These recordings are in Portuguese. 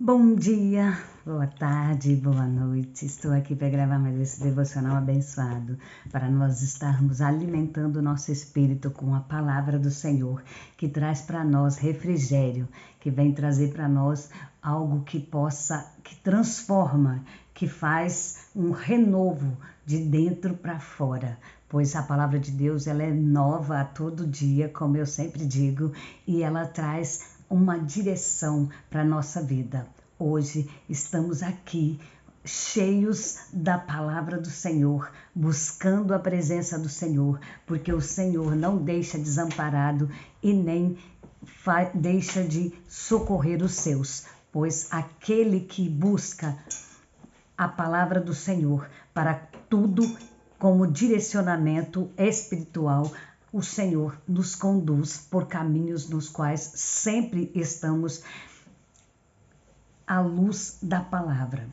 Bom dia, boa tarde, boa noite. Estou aqui para gravar mais esse devocional abençoado, para nós estarmos alimentando o nosso espírito com a palavra do Senhor, que traz para nós refrigério, que vem trazer para nós algo que transforma, que faz um renovo de dentro para fora. Pois a palavra de Deus ela é nova a todo dia, como eu sempre digo, e ela traz uma direção para a nossa vida. Hoje estamos aqui cheios da palavra do Senhor, buscando a presença do Senhor, porque o Senhor não deixa desamparado e nem deixa de socorrer os seus, pois aquele que busca a palavra do Senhor para tudo como direcionamento espiritual, o Senhor nos conduz por caminhos nos quais sempre estamos à luz da palavra.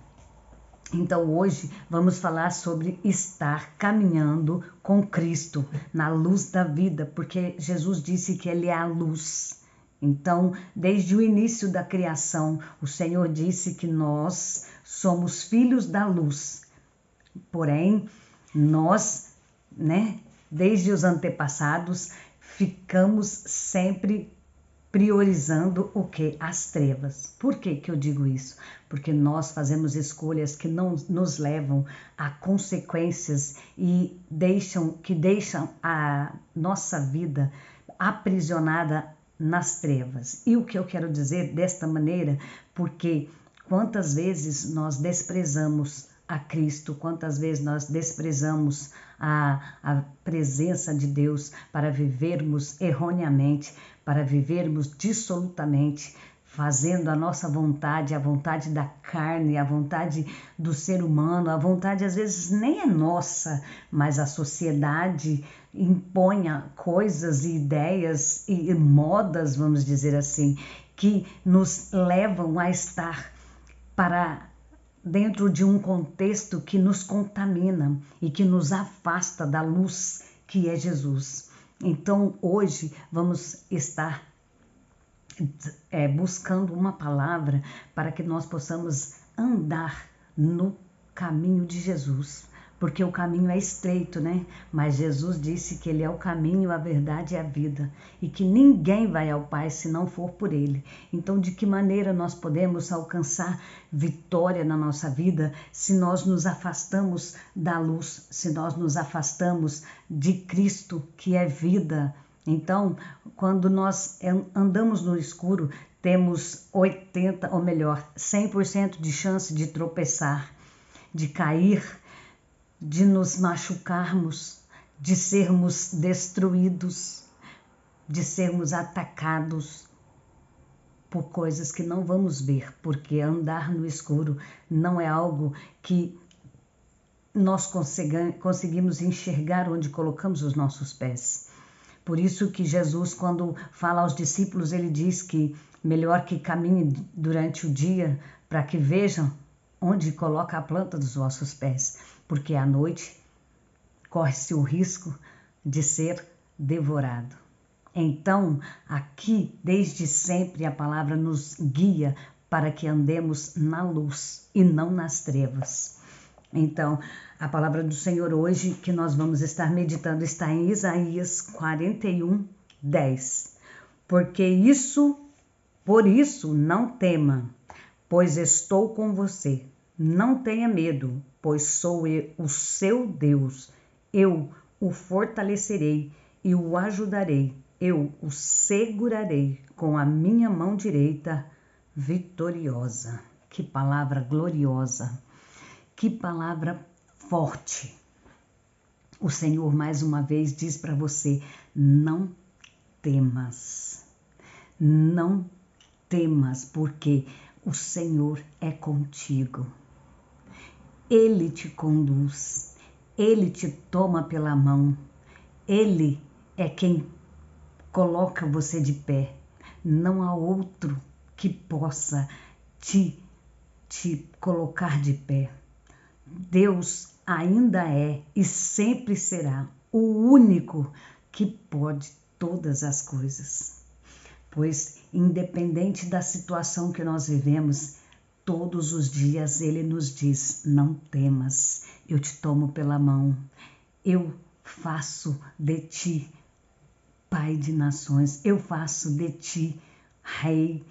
Então hoje vamos falar sobre estar caminhando com Cristo na luz da vida, porque Jesus disse que Ele é a luz. Então, desde o início da criação, o Senhor disse que nós somos filhos da luz. Porém, nós, desde os antepassados, ficamos sempre priorizando o que? As trevas. Por que eu digo isso? Porque nós fazemos escolhas que não nos levam a consequências e deixam a nossa vida aprisionada nas trevas. E o que eu quero dizer desta maneira? Porque quantas vezes nós desprezamos a Cristo, quantas vezes nós desprezamos a presença de Deus para vivermos erroneamente, para vivermos dissolutamente, fazendo a nossa vontade, a vontade da carne, a vontade do ser humano, a vontade às vezes nem é nossa, mas a sociedade impõe coisas e ideias e modas, vamos dizer assim, que nos levam a estar para dentro de um contexto que nos contamina e que nos afasta da luz que é Jesus. Então hoje vamos estar buscando uma palavra para que nós possamos andar no caminho de Jesus. Porque o caminho é estreito, Mas Jesus disse que Ele é o caminho, a verdade e a vida. E que ninguém vai ao Pai se não for por Ele. Então, de que maneira nós podemos alcançar vitória na nossa vida se nós nos afastamos da luz, se nós nos afastamos de Cristo, que é vida? Então, quando nós andamos no escuro, temos 100% de chance de tropeçar, de cair, de nos machucarmos, de sermos destruídos, de sermos atacados por coisas que não vamos ver, porque andar no escuro não é algo que nós conseguimos enxergar onde colocamos os nossos pés. Por isso que Jesus, quando fala aos discípulos, ele diz que melhor que caminhe durante o dia para que vejam onde coloca a planta dos vossos pés, porque à noite corre-se o risco de ser devorado. Então, aqui, desde sempre, a palavra nos guia para que andemos na luz e não nas trevas. Então, a palavra do Senhor hoje que nós vamos estar meditando está em Isaías 41, 10. Por isso não tema, pois estou com você. Não tenha medo, pois sou eu, o seu Deus. Eu o fortalecerei e o ajudarei. Eu o segurarei com a minha mão direita vitoriosa. Que palavra gloriosa. Que palavra forte. O Senhor mais uma vez diz para você: não temas. Não temas, porque o Senhor é contigo. Ele te conduz, Ele te toma pela mão, Ele é quem coloca você de pé. Não há outro que possa te colocar de pé. Deus ainda é e sempre será o único que pode todas as coisas. Pois, independente da situação que nós vivemos, Todos os dias Ele nos diz: não temas, eu te tomo pela mão, eu faço de ti Pai de nações, eu faço de ti Rei,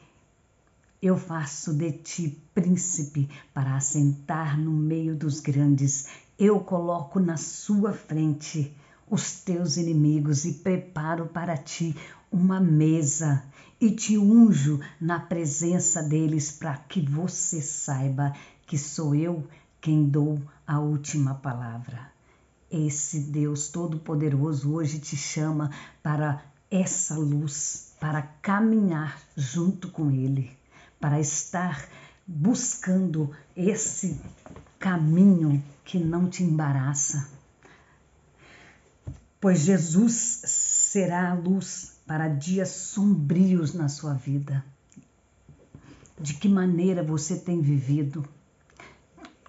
eu faço de ti príncipe para assentar no meio dos grandes. Eu coloco na sua frente os teus inimigos e preparo para ti uma mesa e te unjo na presença deles, para que você saiba que sou eu quem dou a última palavra. Esse Deus Todo-Poderoso hoje te chama para essa luz, para caminhar junto com Ele, para estar buscando esse caminho que não te embaraça. Pois Jesus será a luz para dias sombrios na sua vida. De que maneira você tem vivido?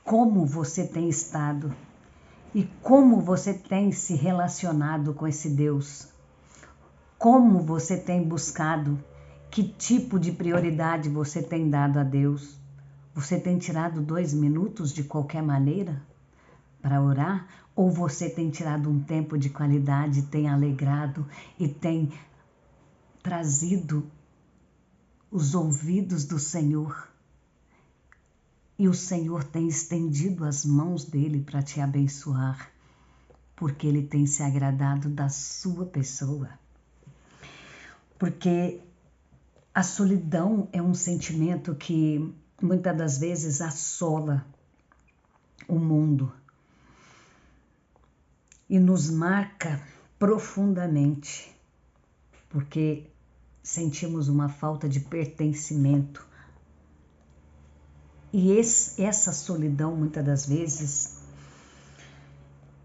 Como você tem estado? E como você tem se relacionado com esse Deus? Como você tem buscado? Que tipo de prioridade você tem dado a Deus? Você tem tirado 2 minutos de qualquer maneira para orar? Ou você tem tirado um tempo de qualidade, tem alegrado e tem trazido os ouvidos do Senhor? E o Senhor tem estendido as mãos dele para te abençoar, porque ele tem se agradado da sua pessoa. Porque a solidão é um sentimento que muitas das vezes assola o mundo e nos marca profundamente, porque sentimos uma falta de pertencimento. E essa solidão, muitas das vezes,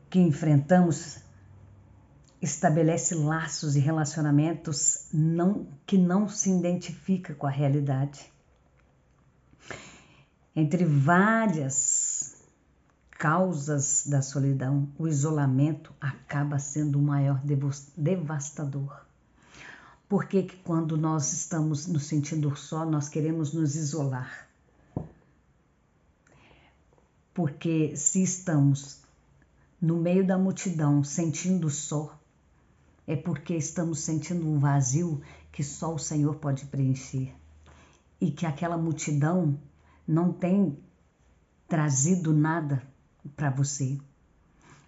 que enfrentamos, estabelece laços e relacionamentos que não se identificam com a realidade. Entre várias causas da solidão, o isolamento acaba sendo o maior devastador. Porque que quando nós estamos nos sentindo só, nós queremos nos isolar? Porque se estamos no meio da multidão sentindo só, é porque estamos sentindo um vazio que só o Senhor pode preencher. E que aquela multidão não tem trazido nada para você.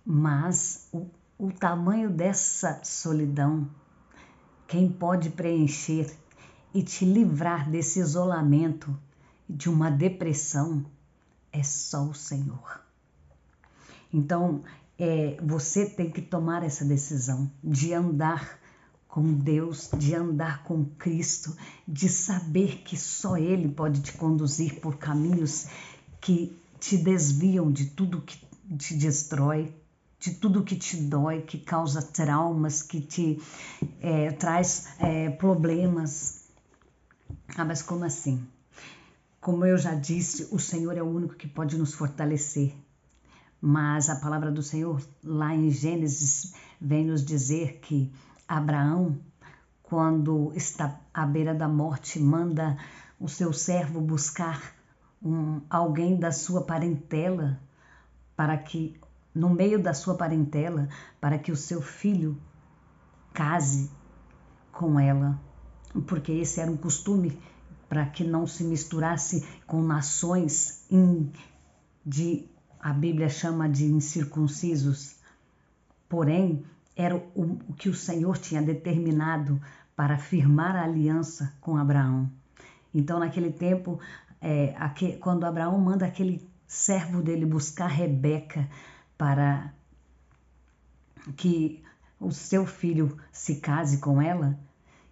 Mas o tamanho dessa solidão, quem pode preencher e te livrar desse isolamento, de uma depressão, é só o Senhor. Então, você tem que tomar essa decisão de andar com Deus, de andar com Cristo, de saber que só Ele pode te conduzir por caminhos que te desviam de tudo que te destrói, de tudo que te dói, que causa traumas, que te traz problemas. Ah, mas como assim? Como eu já disse, o Senhor é o único que pode nos fortalecer. Mas a palavra do Senhor, lá em Gênesis, vem nos dizer que Abraão, quando está à beira da morte, manda o seu servo buscar alguém da sua parentela, para que, no meio da sua parentela, para que o seu filho case com ela, porque esse era um costume para que não se misturasse com nações a Bíblia chama de incircuncisos, porém era o que o Senhor tinha determinado para firmar a aliança com Abraão. Então naquele tempo, quando Abraão manda aquele servo dele buscar Rebeca para que o seu filho se case com ela,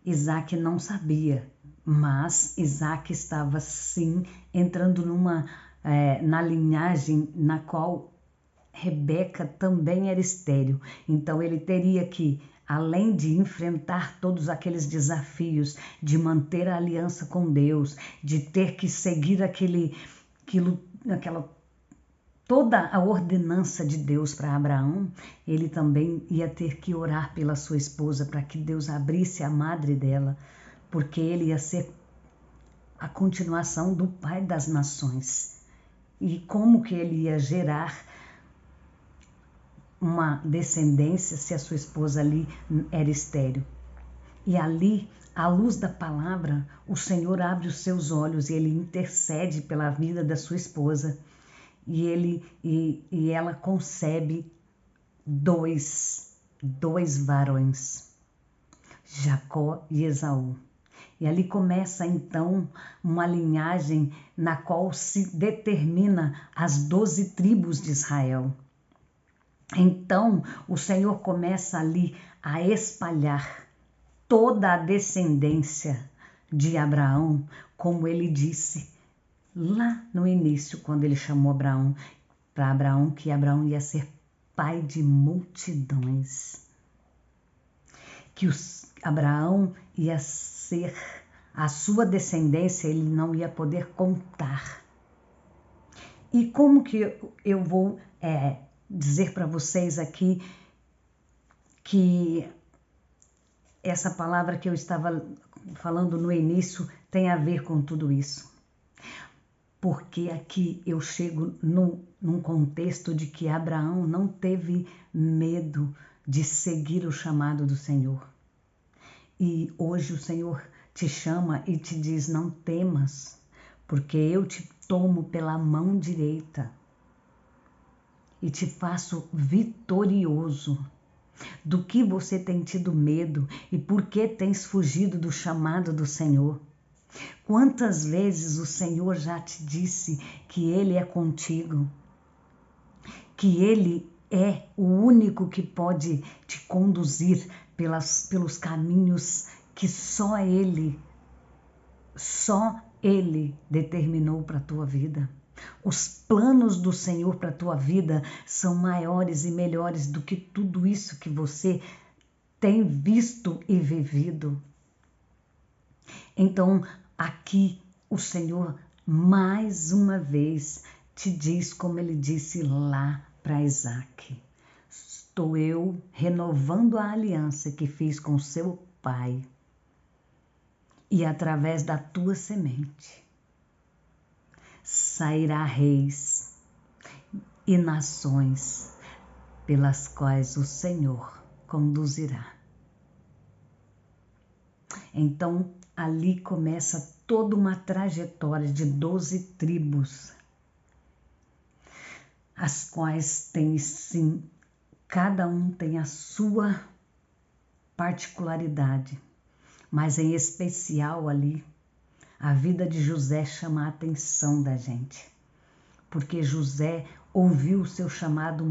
Isaac não sabia, mas Isaac estava sim entrando na linhagem na qual Rebeca também era estéril. Então ele teria que, além de enfrentar todos aqueles desafios, de manter a aliança com Deus, de ter que seguir toda a ordenança de Deus para Abraão, ele também ia ter que orar pela sua esposa para que Deus abrisse a madre dela, porque ele ia ser a continuação do pai das nações. E como que ele ia gerar uma descendência se a sua esposa ali era estéril. E ali, à luz da palavra, o Senhor abre os seus olhos e ele intercede pela vida da sua esposa. E ela concebe dois varões, Jacó e Esaú. E ali começa então uma linhagem na qual se determina as 12 tribos de Israel. Então o Senhor começa ali a espalhar toda a descendência de Abraão, como ele disse lá no início, quando ele chamou para Abraão, que Abraão ia ser pai de multidões. Que Abraão ia ser a sua descendência, ele não ia poder contar. E como que eu vou dizer para vocês aqui que essa palavra que eu estava falando no início tem a ver com tudo isso? Porque aqui eu chego num contexto de que Abraão não teve medo de seguir o chamado do Senhor. E hoje o Senhor te chama e te diz: não temas, porque eu te tomo pela mão direita e te faço vitorioso. Do que você tem tido medo e por que tens fugido do chamado do Senhor? Quantas vezes o Senhor já te disse que Ele é contigo, que Ele é o único que pode te conduzir pelos caminhos que só Ele determinou para a tua vida. Os planos do Senhor para a tua vida são maiores e melhores do que tudo isso que você tem visto e vivido. Então, aqui o Senhor mais uma vez te diz, como ele disse lá para Isaac: estou eu renovando a aliança que fiz com seu pai, e através da tua semente sairá reis e nações pelas quais o Senhor conduzirá. Então, ali começa toda uma trajetória de 12 tribos, as quais tem sim, cada um tem a sua particularidade, mas em especial ali, a vida de José chama a atenção da gente, porque José ouviu o seu chamado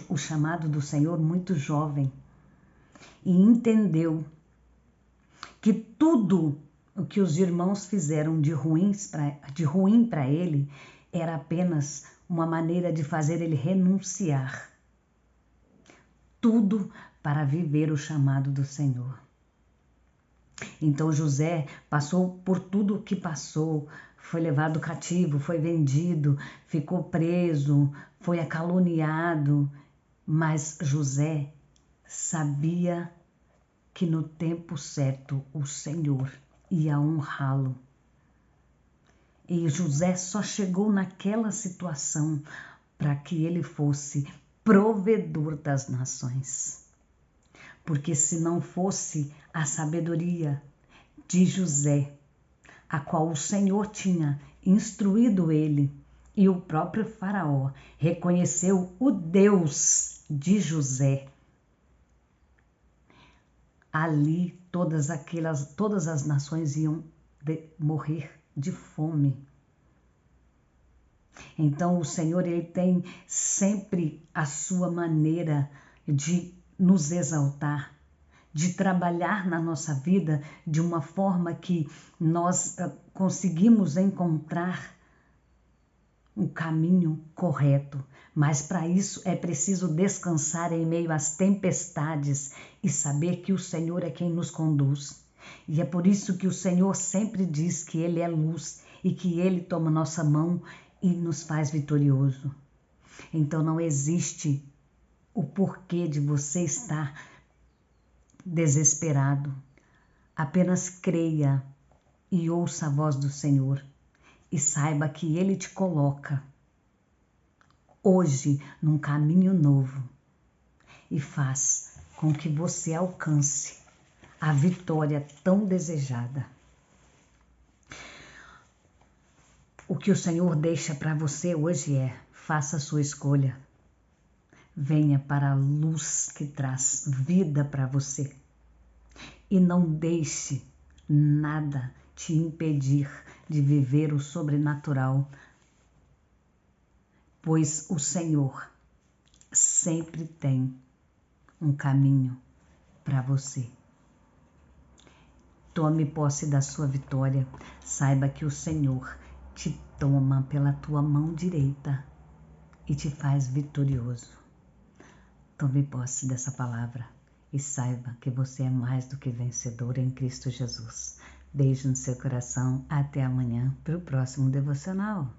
o chamado do Senhor muito jovem e entendeu que tudo o que os irmãos fizeram de ruim para ele era apenas uma maneira de fazer ele renunciar. Tudo para viver o chamado do Senhor. Então José passou por tudo o que passou, foi levado cativo, foi vendido, ficou preso, foi caluniado, mas José sabia que no tempo certo o Senhor ia honrá-lo. E José só chegou naquela situação para que ele fosse provedor das nações. Porque se não fosse a sabedoria de José, a qual o Senhor tinha instruído ele, e o próprio faraó reconheceu o Deus de José, ali todas as nações iam morrer de fome. Então o Senhor, ele tem sempre a sua maneira de nos exaltar, de trabalhar na nossa vida de uma forma que nós conseguimos encontrar um caminho correto. Mas para isso é preciso descansar em meio às tempestades e saber que o Senhor é quem nos conduz. E é por isso que o Senhor sempre diz que Ele é luz e que Ele toma nossa mão e nos faz vitorioso. Então não existe o porquê de você estar desesperado. Apenas creia e ouça a voz do Senhor e saiba que Ele te coloca hoje num caminho novo e faz com que você alcance a vitória tão desejada. O que o Senhor deixa para você hoje é: faça a sua escolha. Venha para a luz que traz vida para você. E não deixe nada te impedir de viver o sobrenatural, pois o Senhor sempre tem um caminho para você. Tome posse da sua vitória. Saiba que o Senhor te toma pela tua mão direita e te faz vitorioso. Tome posse dessa palavra e saiba que você é mais do que vencedor em Cristo Jesus. Beijo no seu coração. Até amanhã para o próximo devocional.